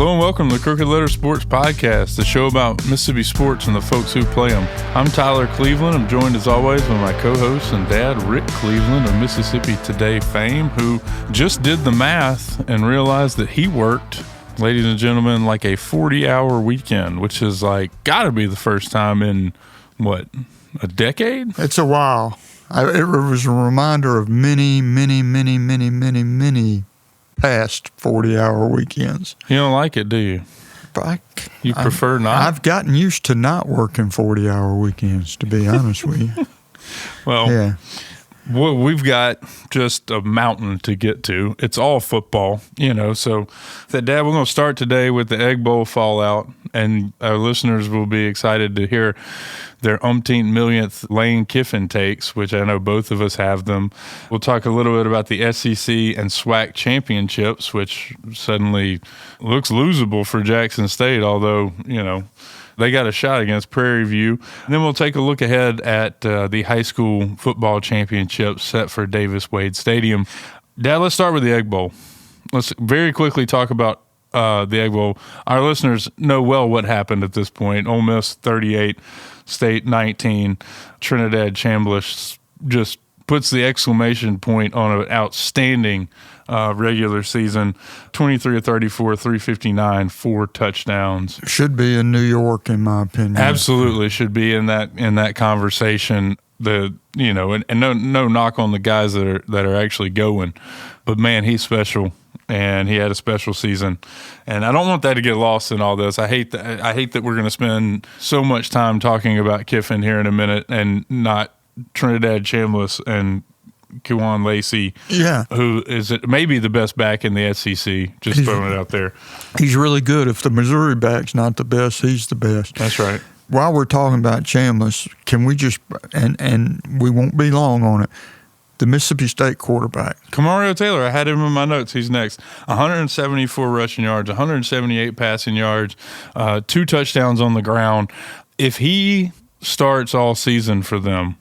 Hello and welcome to the Crooked Letter Sports Podcast, the show about Mississippi sports and the folks who play them. I'm Tyler Cleveland. I'm joined as always by my co-host and dad, Rick Cleveland of Mississippi Today fame, who just did the math and realized that he worked, ladies and gentlemen, like a 40-hour weekend, which is like got to be the first time in, what, a decade? It's a while. It was a reminder of many past 40-hour weekends. You don't like it, do you? You prefer not? I've gotten used to not working 40-hour weekends, to be honest with you. Well, yeah. Well, we've got just a mountain to get to. It's all football, so Dad, we're going to start today with the Egg Bowl fallout, and our listeners will be excited to hear their umpteenth millionth Lane Kiffin takes, which I know both of us have them. We'll talk a little bit about the SEC and SWAC Championships, which suddenly looks losable for Jackson State, although, they got a shot against Prairie View. And then we'll take a look ahead at the high school football championships set for Davis Wade Stadium. Dad, let's start with the Egg Bowl. Let's very quickly talk about the Egg Bowl. Our listeners know well what happened at this point. Ole Miss 38, State 19. Trinidad Chambliss just puts the exclamation point on an outstanding regular season. 23 of 34, 359, 4 touchdowns. Should be in New York, in my opinion. Absolutely should be in that conversation. And no knock on the guys that are actually going, but man, he's special. And he had a special season, and I don't want that to get lost in all this. I hate that we're going to spend so much time talking about Kiffin here in a minute, and not Trinidad Chambliss and Kewan Lacey, who is maybe the best back in the SEC. Just throwing it out there. He's really good. If the Missouri back's not the best, he's the best. That's right. While we're talking about Chambliss, can we just and we won't be long on it. The Mississippi State quarterback. Kamario Taylor, I had him in my notes. He's next. 174 rushing yards, 178 passing yards, 2 touchdowns on the ground. If he starts all season for them,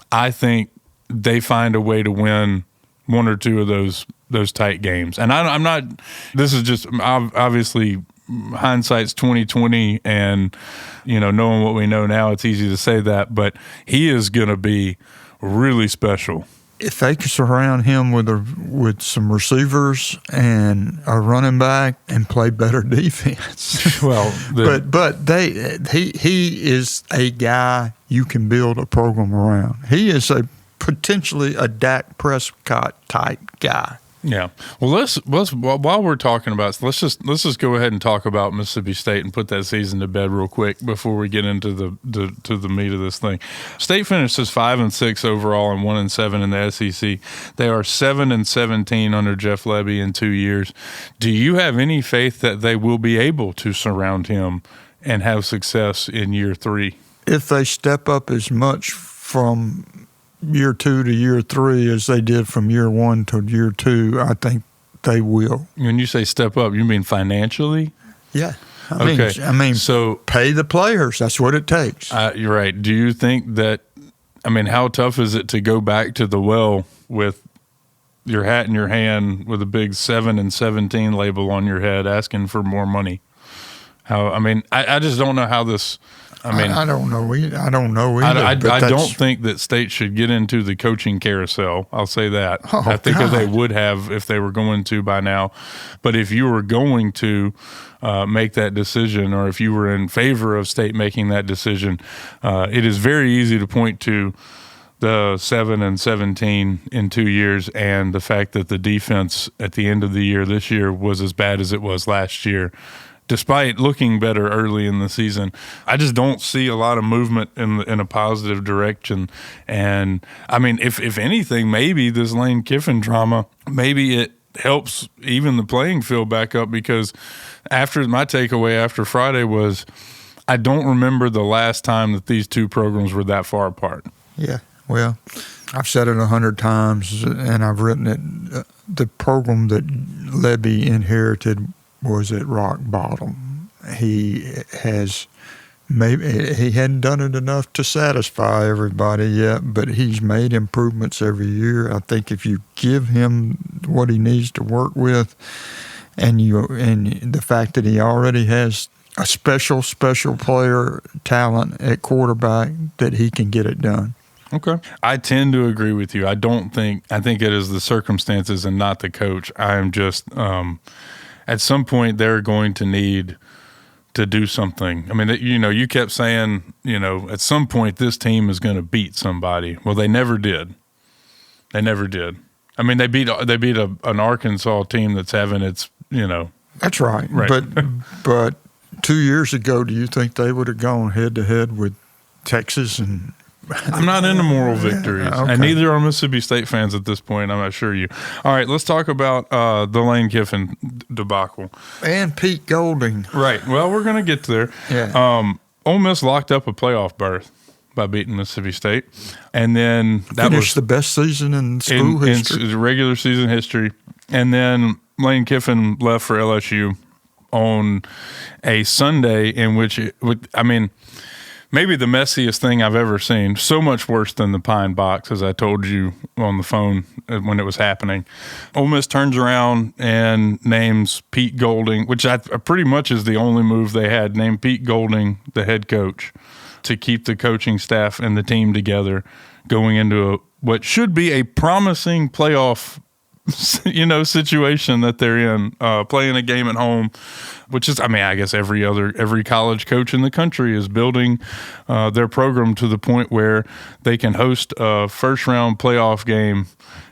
I think they find a way to win one or two of those tight games. And I'm not – this is just obviously hindsight's 20/20, and, knowing what we know now, it's easy to say that. But he is going to be – really special. If they can surround him with some receivers and a running back and play better defense, well, he is a guy you can build a program around. He is potentially a Dak Prescott type guy. Yeah. Well, let's while we're talking about, let's just go ahead and talk about Mississippi State and put that season to bed real quick before we get into the meat of this thing. State finishes 5-6 overall and 1-7 in the SEC. They are 7-17 under Jeff Lebby in 2 years. Do you have any faith that they will be able to surround him and have success in year 3? If they step up as much from year 2 to year 3 as they did from year 1 to year 2, I think they will. When you say step up, you mean financially? Yeah. I mean, so pay the players. That's what it takes. You're right. Do you think that, how tough is it to go back to the well with your hat in your hand with a big 7-17 label on your head asking for more money? I just don't know how this – I don't know either. I don't think that State should get into the coaching carousel. I'll say that. I think that they would have if they were going to by now. But if you were going to make that decision, or if you were in favor of State making that decision, it is very easy to point to the 7-17 in 2 years and the fact that the defense at the end of the year this year was as bad as it was last year. Despite looking better early in the season, I just don't see a lot of movement in a positive direction. And, if anything, maybe this Lane Kiffin drama, maybe it helps even the playing field back up, because my takeaway after Friday was I don't remember the last time that these two programs were that far apart. Yeah, well, I've said it 100 times, and I've written it. The program that Lebby inherited was at rock bottom. He hadn't done it enough to satisfy everybody yet, but he's made improvements every year. I think if you give him what he needs to work with, and the fact that he already has a special player talent at quarterback, that he can get it done. Okay. I tend to agree with you. I think it is the circumstances and not the coach. I'm just at some point they're going to need to do something. I mean, you kept saying, at some point this team is going to beat somebody. Well, they never did. They never did. I mean, they beat an Arkansas team that's having its, That's right. But 2 years ago, do you think they would have gone head to head with Texas? And I'm not into moral victories, okay. And neither are Mississippi State fans at this point, I'm assure you. All right, let's talk about the Lane Kiffin debacle. And Pete Golding. Right. Well, we're going to get there. Yeah. Ole Miss locked up a playoff berth by beating Mississippi State. And then that finished the best season in school history. In regular season history. And then Lane Kiffin left for LSU on a Sunday in which, maybe the messiest thing I've ever seen. So much worse than the Pine Box, as I told you on the phone when it was happening. Ole Miss turns around and names Pete Golding, which pretty much is the only move they had, named Pete Golding the head coach to keep the coaching staff and the team together going into what should be a promising playoff situation that they're in, playing a game at home, which is, I guess every college coach in the country is building their program to the point where they can host a first-round playoff game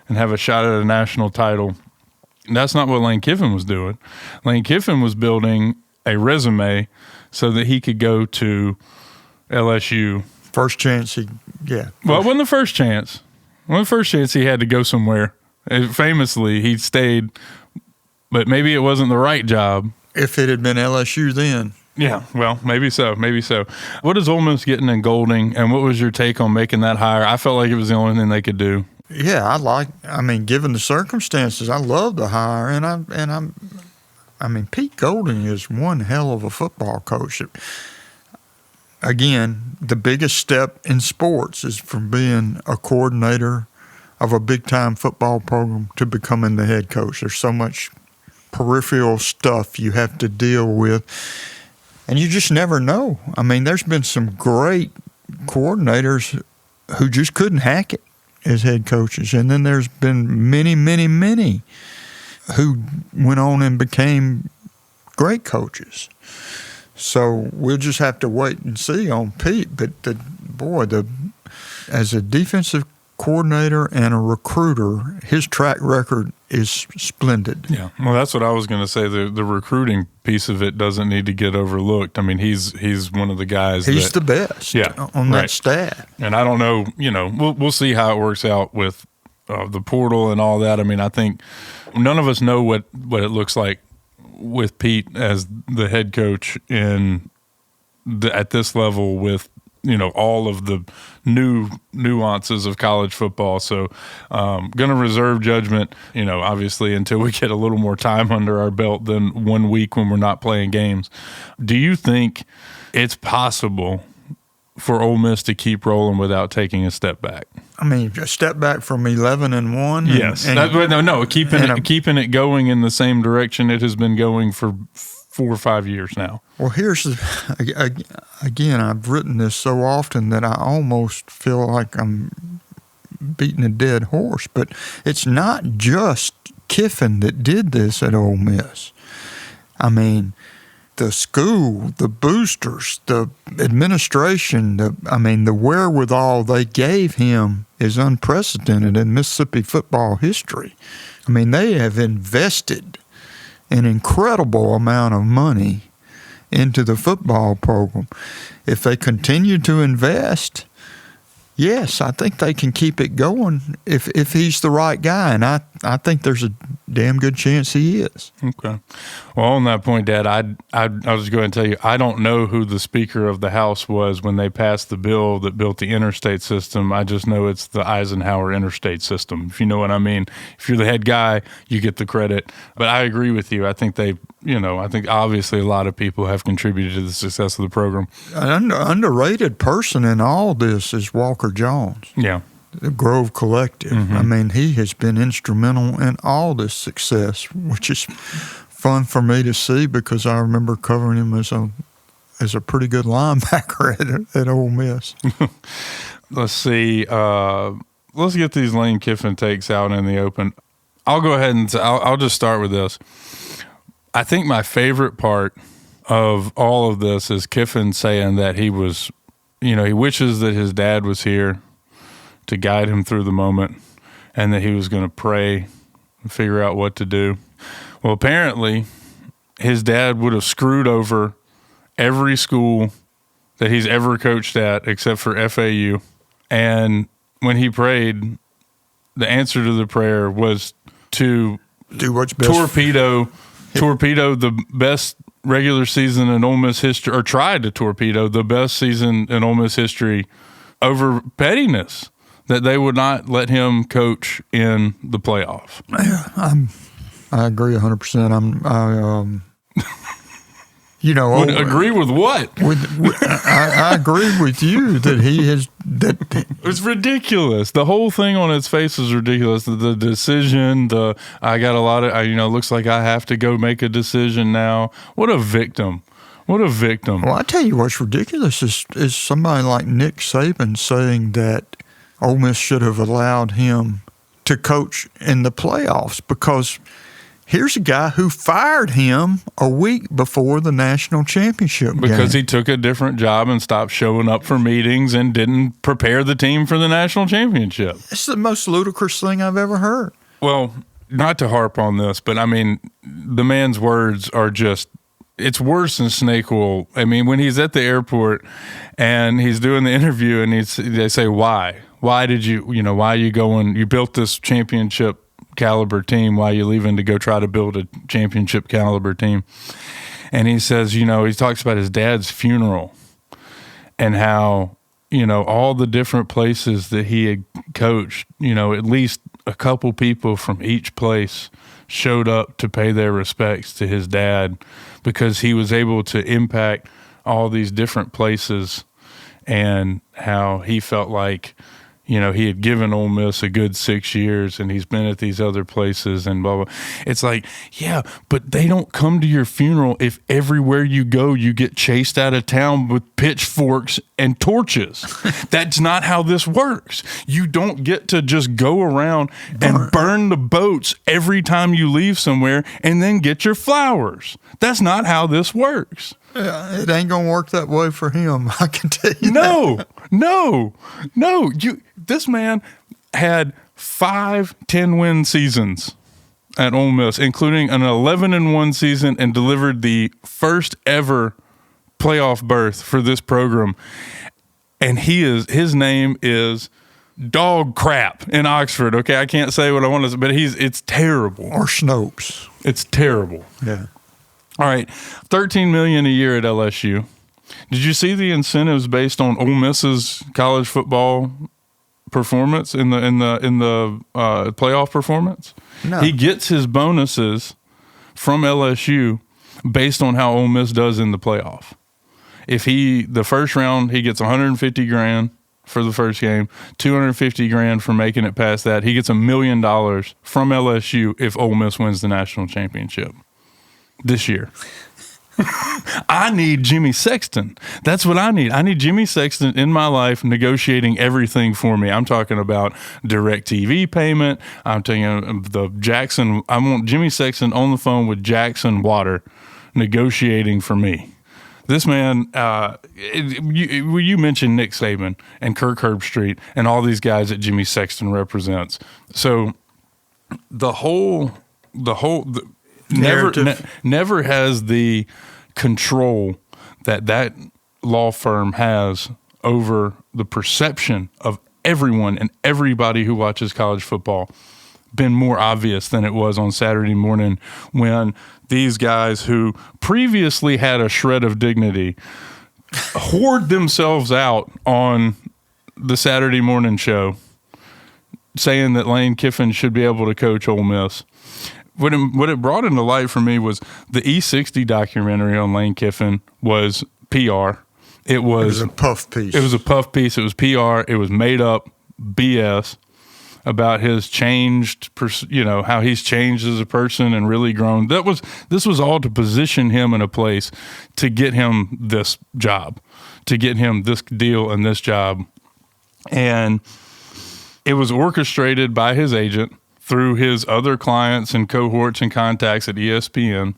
and have a shot at a national title. And that's not what Lane Kiffin was doing. Lane Kiffin was building a resume so that he could go to LSU. First chance Well, it wasn't the first chance. Well, the first chance he had to go somewhere. Famously, he stayed, but maybe it wasn't the right job. If it had been LSU then. Yeah, well, maybe so. What is Ole Miss getting in Golding, and what was your take on making that hire? I felt like it was the only thing they could do. Yeah, given the circumstances, I love the hire, and Pete Golding is one hell of a football coach. Again, the biggest step in sports is from being a coordinator of a big-time football program to becoming the head coach. There's so much peripheral stuff you have to deal with, and you just never know. There's been some great coordinators who just couldn't hack it as head coaches, and then there's been many, many, many who went on and became great coaches. So we'll just have to wait and see on Pete. But as a defensive coordinator and a recruiter, his track record is splendid. Yeah, well, that's what I was going to say. The recruiting piece of it doesn't need to get overlooked. He's one of the guys. He's the best. On that staff. And I don't know. We'll see how it works out with the portal and all that. I think none of us know what it looks like with Pete as the head coach at this level with all of the new nuances of college football. So going to reserve judgment, obviously until we get a little more time under our belt than 1 week when we're not playing games. Do you think it's possible for Ole Miss to keep rolling without taking a step back? A step back from 11-1. Yes. Keeping it going in the same direction it has been going for 4 or 5 years now. Well, again, I've written this so often that I almost feel like I'm beating a dead horse, but it's not just Kiffin that did this at Ole Miss. The school, the boosters, the administration, the wherewithal they gave him is unprecedented in Mississippi football history. They have invested an incredible amount of money into the football program. If they continue to invest, yes, I think they can keep it going if he's the right guy, and I think there's a damn good chance he is. Okay. Well, on that point, Dad, I was going to tell you, I don't know who the Speaker of the House was when they passed the bill that built the interstate system. I just know it's the Eisenhower interstate system, if you know what I mean. If you're the head guy, you get the credit. But I agree with you. I think I think obviously a lot of people have contributed to the success of the program. An underrated person in all this is Walker Jones. Yeah. The Grove Collective. Mm-hmm. He has been instrumental in all this success, which is fun for me to see because I remember covering him as a pretty good linebacker at Ole Miss. Let's see. Let's get these Lane Kiffin takes out in the open. I'll go ahead and I'll just start with this. I think my favorite part of all of this is Kiffin saying that he was, he wishes that his dad was here to guide him through the moment and that he was going to pray and figure out what to do. Well, apparently his dad would have screwed over every school that he's ever coached at except for FAU. And when he prayed, the answer to the prayer was to do what's best. Torpedo the best regular season in Ole Miss history, or tried to torpedo the best season in Ole Miss history over pettiness, that they would not let him coach in the playoff. I agree 100%. Would agree with what? I agree with you that it's ridiculous. The whole thing on its face is ridiculous. The decision, I got a lot of, looks like I have to go make a decision now. What a victim. What a victim. Well, I tell you what's ridiculous is somebody like Nick Saban saying that Ole Miss should have allowed him to coach in the playoffs because here's a guy who fired him a week before the national championship because game. He took a different job and stopped showing up for meetings and didn't prepare the team for the national championship. It's the most ludicrous thing I've ever heard. Well, not to harp on this, but I mean, the man's words are just, it's worse than snake oil. I mean, when he's at the airport and he's doing the interview and they say, why? Why did you, why are you going, you built this championship caliber team, why are you leaving to go try to build a championship caliber team? And he says, he talks about his dad's funeral and how, all the different places that he had coached, at least a couple people from each place showed up to pay their respects to his dad because he was able to impact all these different places, and how he felt like, he had given Ole Miss a good 6 years and he's been at these other places and blah, blah. It's like, yeah, but they don't come to your funeral if everywhere you go you get chased out of town with pitchforks and torches. That's not how this works. You don't get to just go around and burn the boats every time you leave somewhere and then get your flowers. That's not how this works. Yeah, it ain't going to work that way for him, I can tell you No. This man had 5 10-win seasons at Ole Miss, including an 11-1 season, and delivered the first ever playoff berth for this program. And his name is dog crap in Oxford. Okay, I can't say what I want to say, but it's terrible. Or Snopes. It's terrible. Yeah. All right, $13 million a year at LSU. Did you see the incentives based on Ole Miss's college football performance in the playoff performance? No. He gets his bonuses from LSU based on how Ole Miss does in the playoff. If the first round, he gets $150,000 for the first game, $250,000 for making it past that. He gets $1 million from LSU if Ole Miss wins the national championship this year. I need Jimmy Sexton. That's what I need. I need Jimmy Sexton in my life negotiating everything for me. I'm talking about DirecTV payment. I'm talking the Jackson. I want Jimmy Sexton on the phone with Jackson Water negotiating for me. This man, you mentioned Nick Saban and Kirk Herbstreit and all these guys that Jimmy Sexton represents. So never has the control that law firm has over the perception of everyone and everybody who watches college football been more obvious than it was on Saturday morning, when these guys who previously had a shred of dignity hoard themselves out on the Saturday morning show saying that Lane Kiffin should be able to coach Ole Miss. What it brought into light for me was the E60 documentary on Lane Kiffin was PR. It was a puff piece. It was a puff piece. It was PR. It was made up BS. about his changed, how he's changed as a person and really grown. This was all to position him in a place to get him this job, to get him this deal and this job. And it was orchestrated by his agent through his other clients and cohorts and contacts at ESPN.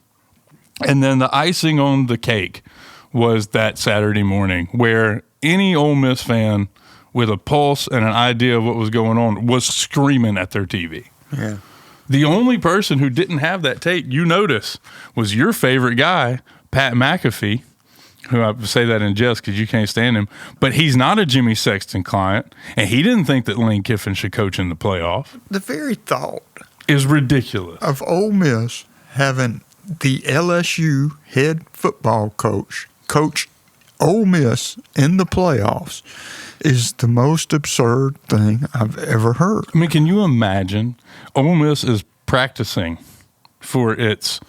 And then the icing on the cake was that Saturday morning where any Ole Miss fan with a pulse and an idea of what was going on was screaming at their TV. Yeah. The only person who didn't have that tape, you notice, was your favorite guy, Pat McAfee, who I say that in jest because you can't stand him, but he's not a Jimmy Sexton client, and he didn't think that Lane Kiffin should coach in the playoff. The very thought is ridiculous. Of Ole Miss having the LSU head football coach Ole Miss in the playoffs is the most absurd thing I've ever heard. I mean, can you imagine? Ole Miss is practicing for its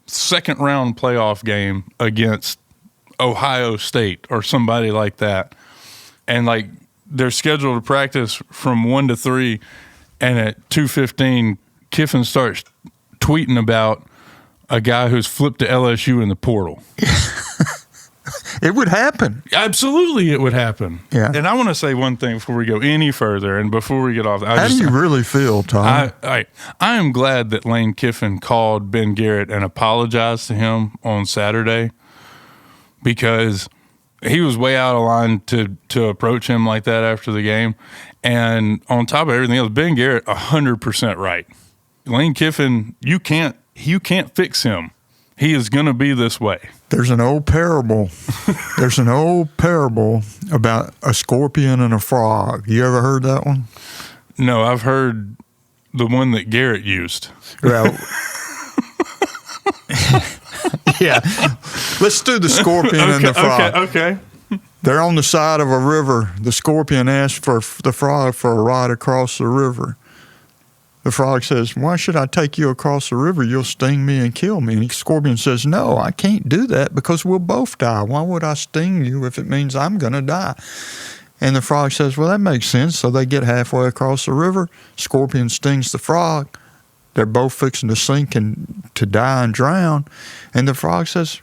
second round playoff game against Ohio State or somebody like that. And like they're scheduled to practice from 1 to 3, and at 2:15, Kiffin starts tweeting about a guy who's flipped to LSU in the portal. It would happen. Absolutely, it would happen. Yeah. And I want to say one thing before we go any further, and before we get off. How do you really feel, Tom? I am glad that Lane Kiffin called Ben Garrett and apologized to him on Saturday, because he was way out of line to approach him like that after the game. And on top of everything else, Ben Garrett 100% right. Lane Kiffin, you can't fix him. He is going to be this way. There's an old parable. There's an old parable about a scorpion and a frog. You ever heard that one? No, I've heard the one that Garrett used. Well, yeah. Let's do the scorpion and the frog. Okay. They're on the side of a river. The scorpion asks for the frog for a ride across the river. The frog says, "Why should I take you across the river? You'll sting me and kill me." And the scorpion says, "No, I can't do that because we'll both die. Why would I sting you if it means I'm going to die?" And the frog says, "Well, that makes sense." So they get halfway across the river. Scorpion stings the frog. They're both fixing to sink and to die and drown. And the frog says,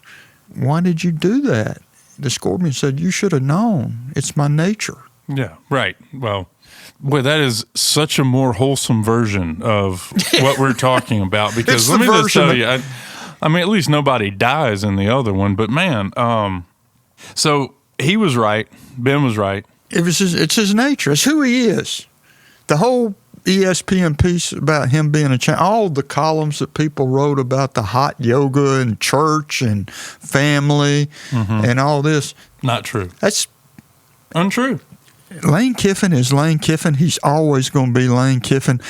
"Why did you do that?" The scorpion said, "You should have known. It's my nature." Yeah, right. Well, boy, that is such a more wholesome version of what we're talking about. Because let me just tell you, I mean, at least nobody dies in the other one. But man, so he was right. Ben was right. It's his nature. It's who he is. The whole ESPN piece about him being a champ, all the columns that people wrote about the hot yoga and church and family and all this. Not true. That's untrue. Lane Kiffin is Lane Kiffin. He's always going to be Lane Kiffin.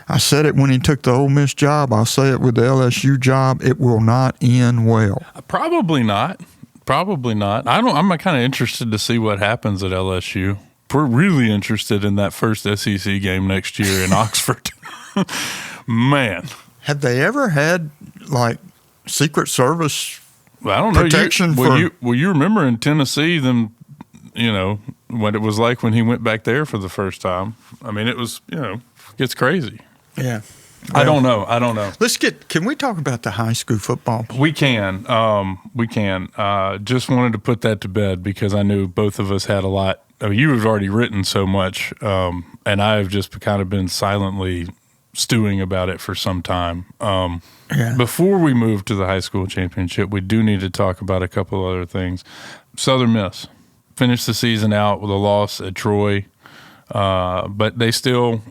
I said it when he took the Ole Miss job. I'll say it with the LSU job. It will not end well. Probably not. I'm kind of interested to see what happens at LSU. We're really interested in that first SEC game next year in Oxford. Man. Have they ever had, like, Secret Service protection? Well, you remember in Tennessee them, what it was like when he went back there for the first time. I mean, it was, gets crazy. Yeah. Well, I don't know. Can we talk about the high school football? We can. Just wanted to put that to bed because I knew both of us had a lot. You have already written so much, and I have just kind of been silently stewing about it for some time. Before we move to the high school championship, we do need to talk about a couple other things. Southern Miss finished the season out with a loss at Troy, but they still,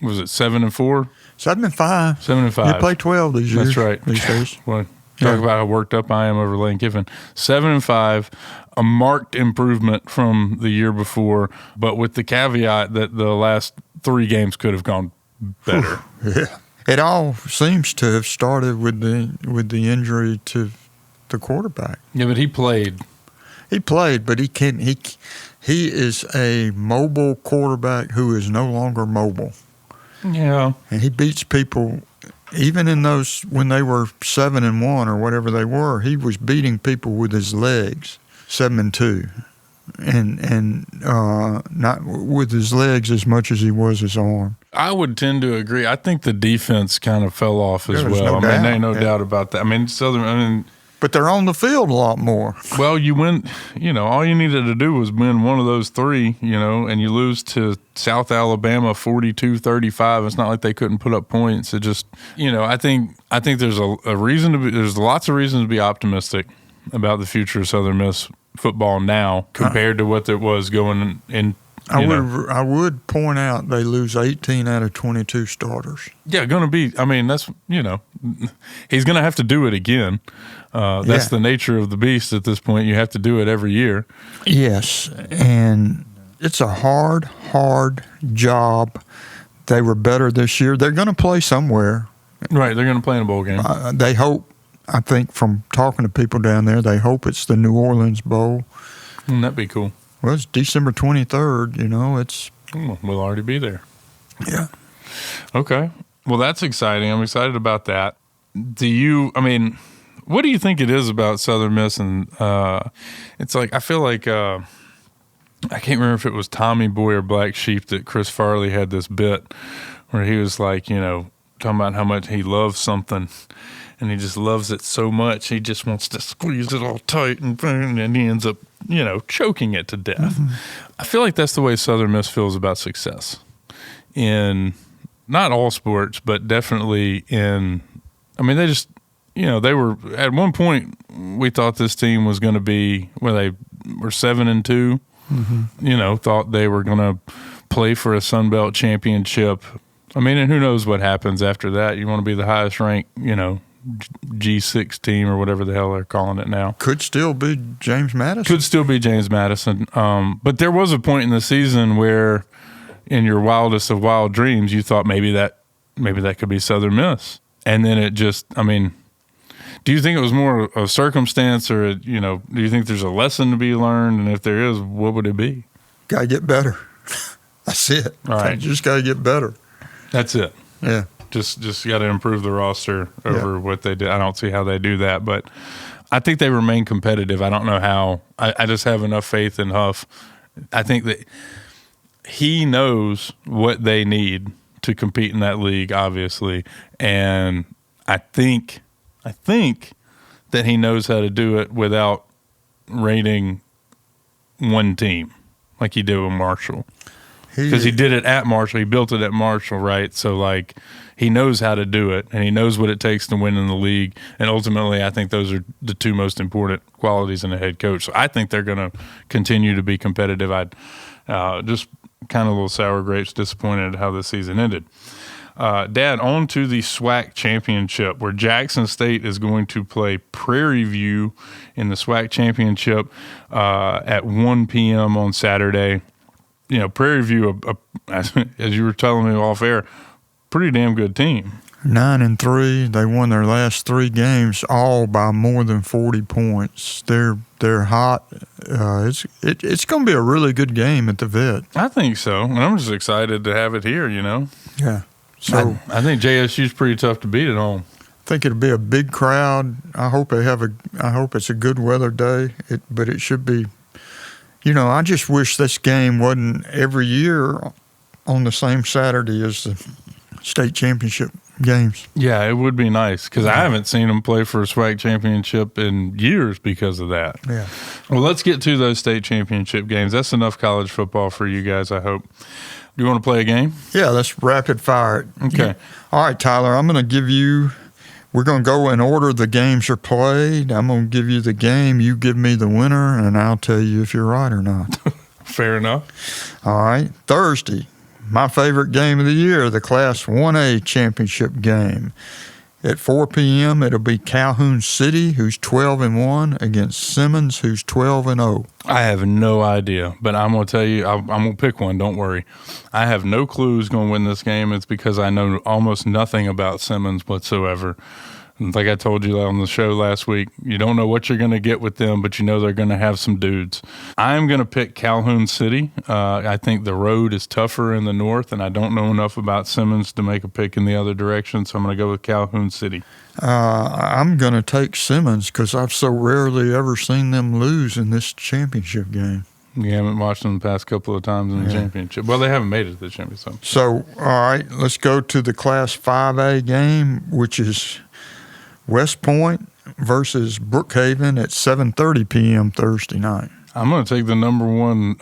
was it 7-4? 7-5. 7-5. You play 12 these years. That's right. These days. Well, talk about how worked up I am over Lane Kiffin. 7-5, a marked improvement from the year before, but with the caveat that the last 3 games could have gone better. Yeah. It all seems to have started with the injury to the quarterback. Yeah, but he played. He played, but he is a mobile quarterback who is no longer mobile. Yeah. And he beats people, even in those, when they were 7-1 or whatever they were, he was beating people with his legs, 7-2. and not with his legs as much as he was his arm. I would tend to agree. I think the defense kind of fell off as There's well. no I mean, doubt. ain't no doubt about that. I mean, But they're on the field a lot more. well, you win, all you needed to do was win one of those three, and you lose to South Alabama 42-35. It's not like they couldn't put up points. It just, I think there's a reason to be, there's lots of reasons to be optimistic about the future of Southern Miss football now compared to what it was going in. I would point out they lose 18 out of 22 starters. Yeah, going to be. I mean, that's he's going to have to do it again. That's the nature of the beast at this point. You have to do it every year. Yes, and it's a hard job. They were better this year. They're going to play somewhere. Right, they're going to play in a bowl game. They hope. I think from talking to people down there, they hope it's the New Orleans Bowl. That'd be cool. Well, it's December 23rd. It's We'll already be there. yeah. Okay. Well, that's exciting. I'm excited about that. What do you think it is about Southern Miss? And it's like, I feel like, I can't remember if it was Tommy Boy or Black Sheep that Chris Farley had this bit where he was like, talking about how much he loves something and he just loves it so much. He just wants to squeeze it all tight and he ends up, choking it to death. Mm-hmm. I feel like that's the way Southern Miss feels about success in not all sports, but definitely they just, they were at one point we thought this team was going to be where they were 7-2, thought they were going to play for a Sun Belt championship. And who knows what happens after that? You want to be the highest ranked, G6 team or whatever the hell they're calling it now. Could still be James Madison. Could still be James Madison. But there was a point in the season where in your wildest of wild dreams, you thought maybe that could be Southern Miss. And then it just, do you think it was more a circumstance or, do you think there's a lesson to be learned? And if there is, what would it be? Got to get better. That's it. All right. Just got to get better. That's it. Yeah. Just got to improve the roster over what they did. I don't see how they do that, but I think they remain competitive. I don't know how. I just have enough faith in Huff. I think that he knows what they need to compete in that league, obviously, and I think that he knows how to do it without rating one team like he did with Marshall. Because he did it at Marshall. He built it at Marshall, right? So, he knows how to do it, and he knows what it takes to win in the league. And ultimately, I think those are the two most important qualities in a head coach. So I think they're going to continue to be competitive. I'd just kind of a little sour grapes, disappointed at how this season ended. Dad, on to the SWAC Championship, where Jackson State is going to play Prairie View in the SWAC Championship at 1 p.m. on Saturday. Prairie View, as you were telling me off air, pretty damn good team. 9-3. They won their last 3 games, all by more than 40 points. They're hot. It's going to be a really good game at the Vet. I think so, and I'm just excited to have it here. Yeah. So I think JSU's pretty tough to beat at home. I think it'll be a big crowd. I hope it's a good weather day. But it should be. I just wish this game wasn't every year on the same Saturday as the state championship games. Yeah, it would be nice because I haven't seen them play for a SWAC championship in years because of that. Yeah. Well, let's get to those state championship games. That's enough college football for you guys, I hope. Do you want to play a game? Yeah, let's rapid fire it. Okay. All right, Tyler, I'm going to give you – we're going to go in order the games are played. I'm going to give you the game. You give me the winner, and I'll tell you if you're right or not. Fair enough. All right. Thursday, my favorite game of the year, the Class 1A championship game. At 4 p.m., it'll be Calhoun City, who's 12-1, against Simmons, who's 12-0. I have no idea, but I'm going to tell you, I'm going to pick one. Don't worry. I have no clue who's going to win this game. It's because I know almost nothing about Simmons whatsoever. Like I told you on the show last week, you don't know what you're going to get with them, but you know they're going to have some dudes. I'm going to pick Calhoun City. I think the road is tougher in the north, and I don't know enough about Simmons to make a pick in the other direction, so I'm going to go with Calhoun City. I'm going to take Simmons because I've so rarely ever seen them lose in this championship game. You haven't watched them the past couple of times in the championship. Well, they haven't made it to the championship. So, all right, let's go to the Class 5A game, which is West Point versus Brookhaven at 7:30 p.m. Thursday night. I'm going to take the number one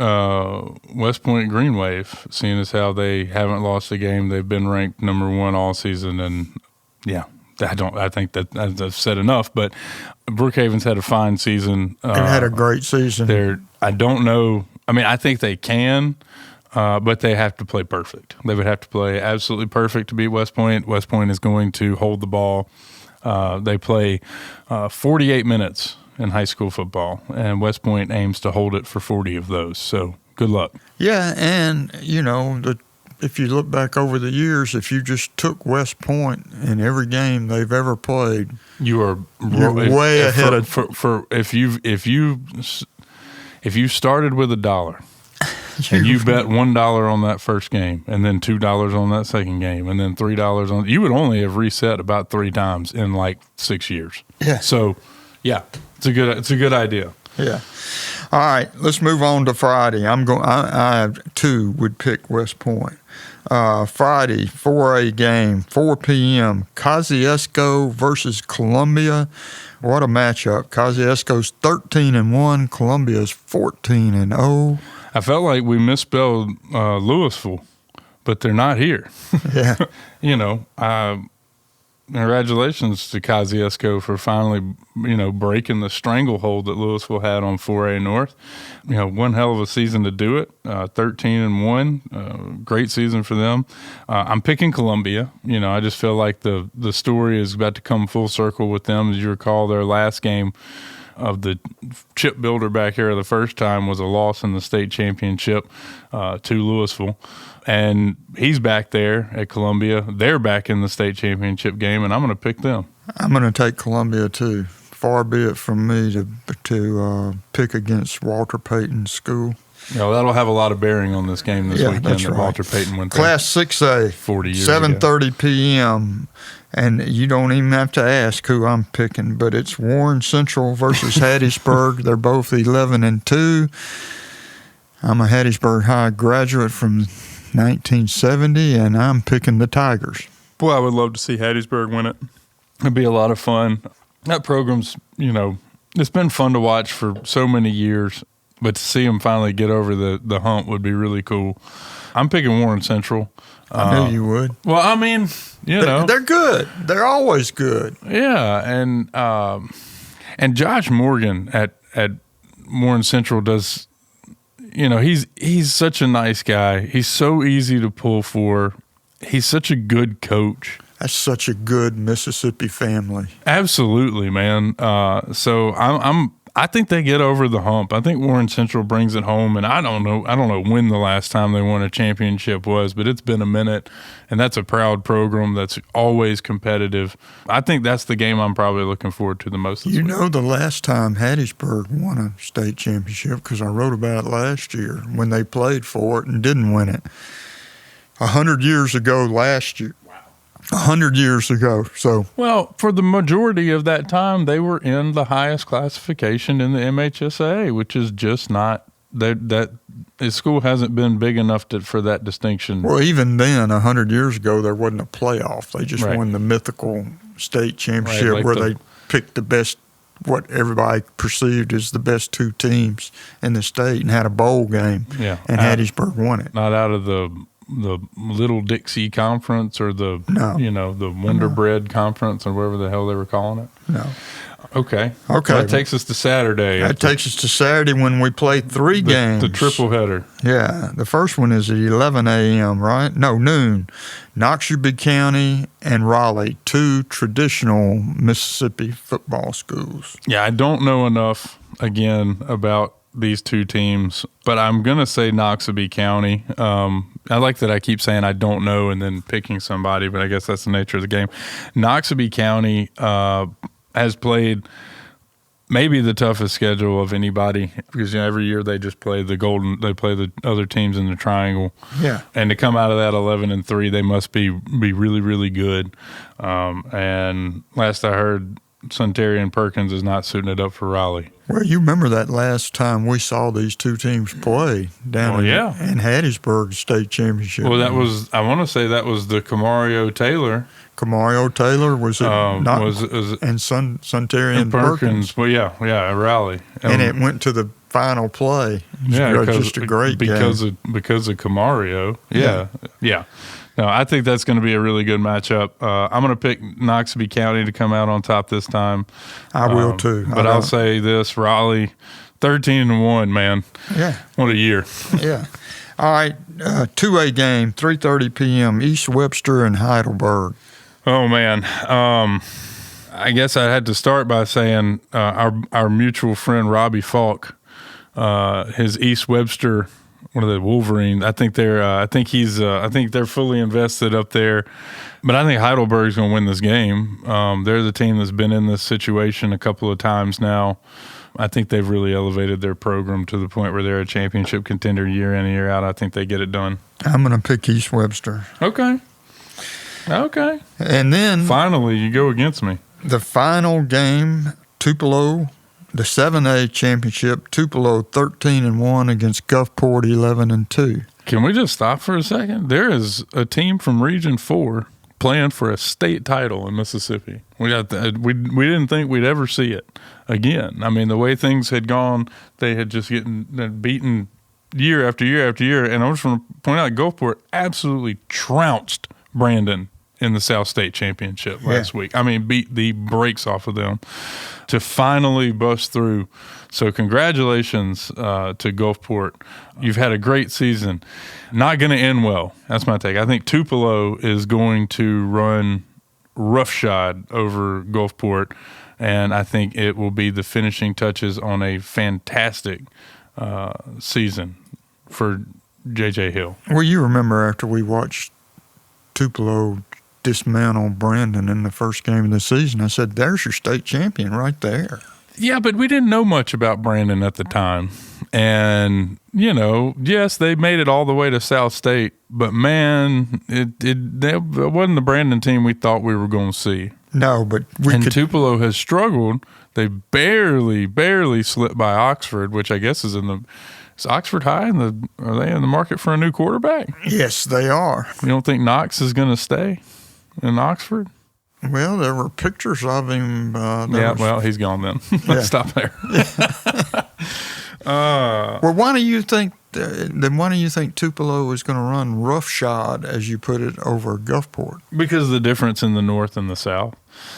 West Point Green Wave, seeing as how they haven't lost a game. They've been ranked number one all season, and yeah, I think that I've said enough. But Brookhaven's had a fine season. They've had a great season. I don't know. I mean, I think they can, but they have to play perfect. They would have to play absolutely perfect to beat West Point. West Point is going to hold the ball. They play 48 minutes in high school football, and West Point aims to hold it for 40 of those. So good luck. Yeah, and, if you look back over the years, if you just took West Point in every game they've ever played, you're way ahead of. If you started with $1 and you bet $1 on that first game, and then $2 on that second game, and then $3 on, you would only have reset about 3 times in like 6 years. Yeah. So, yeah, it's a good idea. Yeah. All right, let's move on to Friday. I too would pick West Point. Friday, 4A game, 4 p.m. Kosciuszko versus Columbia. What a matchup! Kosciuszko's 13-1, Columbia's 14-0. I felt like we misspelled Louisville, but they're not here. Yeah. Congratulations to Kosciuszko for finally, breaking the stranglehold that Louisville had on 4A North. One hell of a season to do it. 13-1, great season for them. I'm picking Columbia. I just feel like the story is about to come full circle with them. As you recall, their last game of the chip builder back here the first time was a loss in the state championship to Louisville. And he's back there at Columbia. They're back in the state championship game, and I'm going to pick them. I'm going to take Columbia too. Far be it from me to pick against Walter Payton's school. That'll have a lot of bearing on this game this weekend that right. Walter Payton went there. Class 6A, 40 years 7:30 p.m. And you don't even have to ask who I'm picking, but it's Warren Central versus Hattiesburg. They're both 11-2. I'm a Hattiesburg High graduate from 1970, and I'm picking the Tigers. Boy, I would love to see Hattiesburg win it. It'd be a lot of fun. That program's, it's been fun to watch for so many years, but to see them finally get over the hump would be really cool. I'm picking Warren Central. I knew you would. Well, I mean, they're good. They're always good. Yeah, and Josh Morgan at Warren Central does. He's such a nice guy. He's so easy to pull for. He's such a good coach. That's such a good Mississippi family. Absolutely, man. So I think they get over the hump. I think Warren Central brings it home, and I don't know when the last time they won a championship was, but it's been a minute, and that's a proud program that's always competitive. I think that's the game I'm probably looking forward to the most this week. The last time Hattiesburg won a state championship, because I wrote about it last year when they played for it and didn't win it, 100 years ago last year. 100 years ago. So, well, for the majority of that time, they were in the highest classification in the MHSAA, which is just not that school hasn't been big enough for that distinction. Well, even then, 100 years ago, there wasn't a playoff. They just right. won the mythical state championship right, where they picked the best, what everybody perceived as the best 2 teams in the state, and had a bowl game. Yeah, and Hattiesburg won it. Not out of the Little Dixie Conference or the Wonder Bread Conference or whatever the hell they were calling it. No. Okay. So that takes us to Saturday. That takes us to Saturday when we play 3 games. The triple header. Yeah. The first one is at 11 a.m., right? No, noon. Noxubee County and Raleigh, 2 traditional Mississippi football schools. Yeah, I don't know enough, again, about these 2 teams, but I'm going to say Noxubee County. I like that I keep saying I don't know and then picking somebody, but I guess that's the nature of the game. Noxubee County has played maybe the toughest schedule of anybody because every year they just play they play the other teams in the triangle. Yeah. And to come out of that 11-3, they must be really, really good. And last I heard, Sunterian Perkins is not suiting it up for Raleigh. Well, you remember that last time we saw these two teams play down in Hattiesburg State Championship. Well, I want to say that was the Camario Taylor. Camario Taylor was and Sunterian Perkins. Well, yeah, Raleigh. And it went to the final play. It was just a great game. Because of Camario. Yeah. No, I think that's going to be a really good matchup. I'm going to pick Noxubee County to come out on top this time. I will too. But I'll say this, Raleigh, 13-1, man. Yeah. What a year. Yeah. All right, 2A game, 3:30 p.m., East Webster and Heidelberg. Oh, man. I guess I had to start by saying our mutual friend Robbie Falk, his East Webster, one of the Wolverines. I think they're fully invested up there, but I think Heidelberg's going to win this game. They're the team that's been in this situation a couple of times now. I think they've really elevated their program to the point where they're a championship contender year in and year out. I think they get it done. I'm going to pick East Webster. Okay. And then finally, you go against me. The final game, Tupelo, the 7A championship, Tupelo 13-1 against Gulfport 11-2. Can we just stop for a second? There is a team from Region 4 playing for a state title in Mississippi. We didn't think we'd ever see it again. I mean, the way things had gone, they had just getting beaten year after year after year. And I just want to point out, Gulfport absolutely trounced Brandon in the South State Championship last week. I mean, beat the brakes off of them to finally bust through. So congratulations to Gulfport. You've had a great season. Not going to end well. That's my take. I think Tupelo is going to run roughshod over Gulfport, and I think it will be the finishing touches on a fantastic season for J.J. Hill. Well, you remember after we watched Tupelo dismantle Brandon in the first game of the season, I said, there's your state champion right there. Yeah, but we didn't know much about Brandon at the time. And, yes, they made it all the way to South State, but, man, it wasn't the Brandon team we thought we were going to see. No, but Tupelo has struggled. They barely slipped by Oxford, which I guess is is Oxford High? Are they in the market for a new quarterback? Yes, they are. You don't think Knox is going to stay in Oxford? Well, there were pictures of him. Well, he's gone then. Let's stop there. Well, why do you think Tupelo is going to run roughshod, as you put it, over Gulfport? Because of the difference in the North and the South.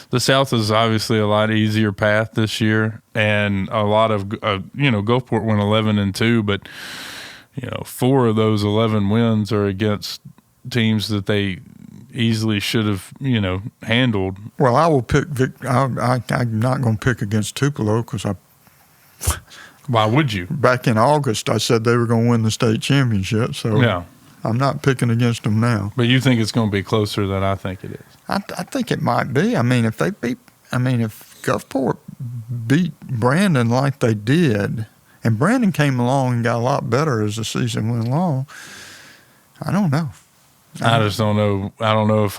The South is obviously a lot easier path this year, and a lot of Gulfport went 11-2, but 4 of those 11 wins are against teams that they easily should have handled. Well, I will pick I'm not going to pick against Tupelo because Why would you? Back in August, I said they were going to win the state championship, so yeah. I'm not picking against them now. But you think it's going to be closer than I think it is? I think it might be. I mean, if Gulfport beat Brandon like they did, and Brandon came along and got a lot better as the season went along, I don't know. I just don't know. I don't know if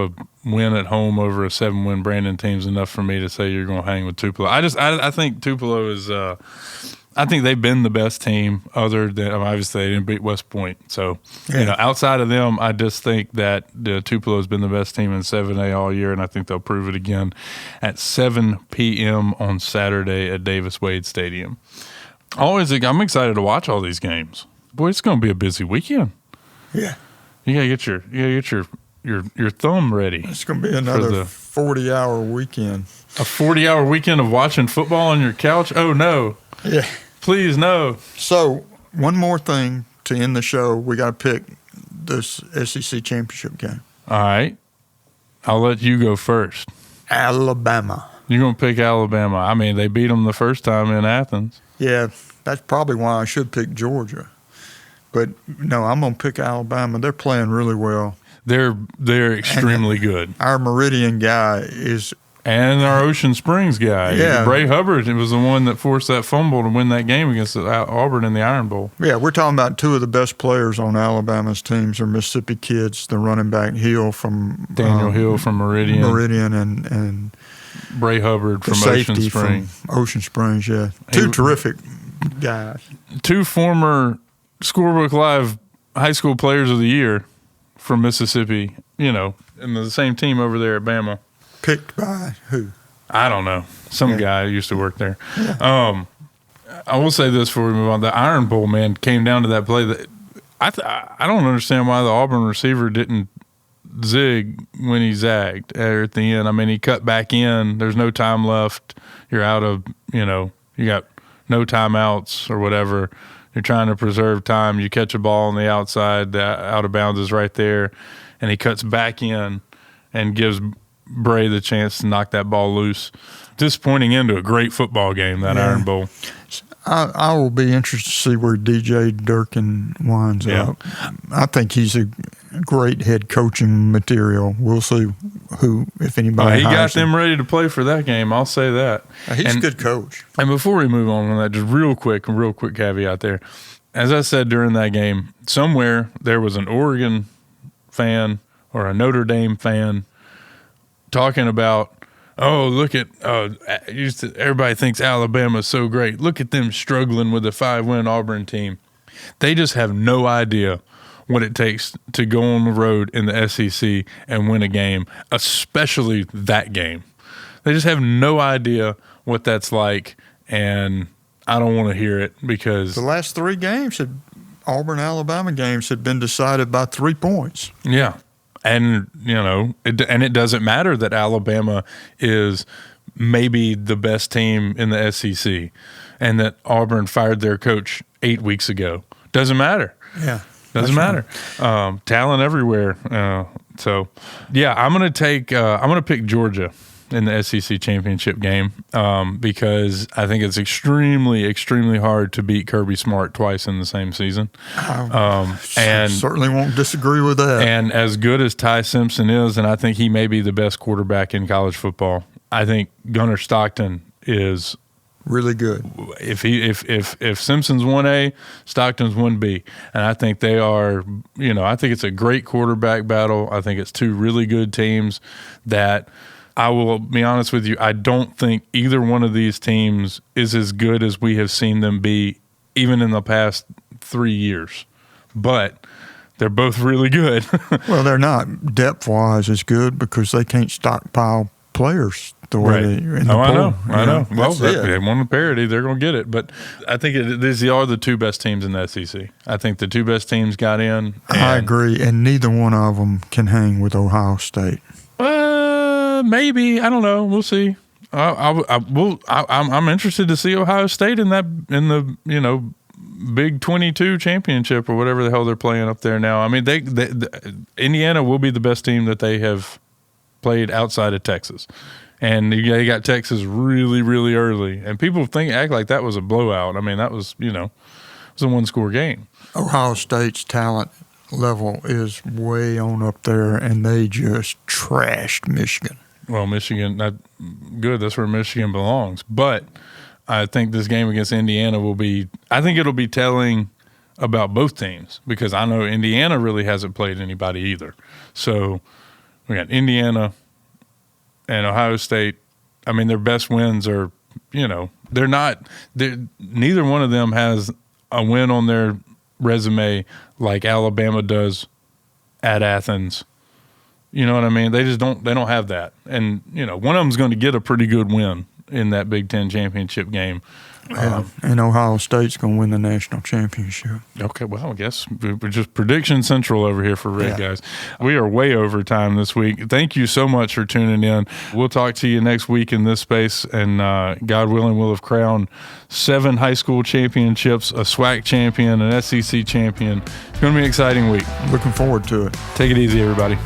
a win at home over a 7-win Brandon team's enough for me to say you're going to hang with Tupelo. I think Tupelo is. I think they've been the best team, other than obviously they didn't beat West Point. So outside of them, I just think that Tupelo has been the best team in 7A all year, and I think they'll prove it again at 7 p.m. on Saturday at Davis Wade Stadium. I'm excited to watch all these games. Boy, it's going to be a busy weekend. Yeah. You gotta get your thumb ready. It's gonna be another 40-hour weekend. A 40-hour weekend of watching football on your couch? Oh no! Yeah, please no. So one more thing to end the show, we got to pick this SEC championship game. All right, I'll let you go first. Alabama. You're gonna pick Alabama. I mean, they beat them the first time in Athens. Yeah, that's probably why I should pick Georgia. But no, I'm going to pick Alabama. They're playing really well. They're extremely good. Our Meridian guy is And our Ocean Springs guy. Yeah. Bray Hubbard was the one that forced that fumble to win that game against Auburn in the Iron Bowl. Yeah, we're talking about two of the best players on Alabama's teams are Mississippi kids, the running back Hill from Daniel Hill from Meridian. and Bray Hubbard from Ocean Springs. From Ocean Springs, yeah. Two terrific guys. Two former Scorebook Live high school players of the year from Mississippi, and the same team over there at Bama. Picked by who? I don't know. Some guy who used to work there. Yeah. I will say this before we move on. The Iron Bowl, man, came down to that play. That I don't understand why the Auburn receiver didn't zig when he zagged at the end. I mean, he cut back in. There's no time left. You're out of, you got no timeouts or whatever. You're trying to preserve time. You catch a ball on the outside. The out of bounds is right there. And he cuts back in and gives Bray the chance to knock that ball loose. Disappointing into a great football game, that Iron Bowl. I will be interested to see where DJ Durkin winds up. I think he's a great head coaching material. We'll see if anybody he got him. them ready to play for that game. I'll say that. He's a good coach. And before we move on that, just real quick caveat there. As I said during that game, somewhere there was an Oregon fan or a Notre Dame fan talking about, look at everybody thinks Alabama's so great. Look at them struggling with a 5-win Auburn team. They just have no idea what it takes to go on the road in the SEC and win a game, especially that game. They just have no idea what that's like, and I don't want to hear it because the last 3 games, Auburn-Alabama games, had been decided by 3 points. Yeah. And, it doesn't matter that Alabama is maybe the best team in the SEC and that Auburn fired their coach 8 weeks ago. Doesn't matter. Yeah. Doesn't matter. Right. Talent everywhere. So, I'm going to pick Georgia in the SEC championship game because I think it's extremely, extremely hard to beat Kirby Smart twice in the same season. And certainly won't disagree with that. And as good as Ty Simpson is, and I think he may be the best quarterback in college football, I think Gunnar Stockton is really good. If Simpson's 1A, Stockton's 1B. And I think they are, I think it's a great quarterback battle. I think it's two really good teams that – I will be honest with you, I don't think either one of these teams is as good as we have seen them be even in the past 3 years. But they're both really good. Well, they're not depth-wise as good because they can't stockpile players the way they in the pool. I know. Well, they want a parity, they're going to get it. But I think these are the two best teams in the SEC. I think the two best teams got in. I agree, and neither one of them can hang with Ohio State. Maybe, I don't know. We'll see. I'm interested to see Ohio State in the Big 22 championship or whatever the hell they're playing up there now. I mean, Indiana will be the best team that they have played outside of Texas, and they got Texas really, really early. And people act like that was a blowout. I mean, that was it was a 1-score game. Ohio State's talent level is way on up there, and they just trashed Michigan. Well, Michigan, not good. That's where Michigan belongs. But I think this game against Indiana it'll be telling about both teams because I know Indiana really hasn't played anybody either. So we got Indiana and Ohio State. I mean, their best wins are, neither one of them has a win on their resume like Alabama does at Athens. You know what I mean? They don't have that. And, one of them's going to get a pretty good win in that Big Ten championship game. And Ohio State's going to win the national championship. Okay, well, I guess we're just prediction central over here for Red, guys. We are way over time this week. Thank you so much for tuning in. We'll talk to you next week in this space, and God willing, we'll have crowned 7 high school championships, a SWAC champion, an SEC champion. It's going to be an exciting week. Looking forward to it. Take it easy, everybody.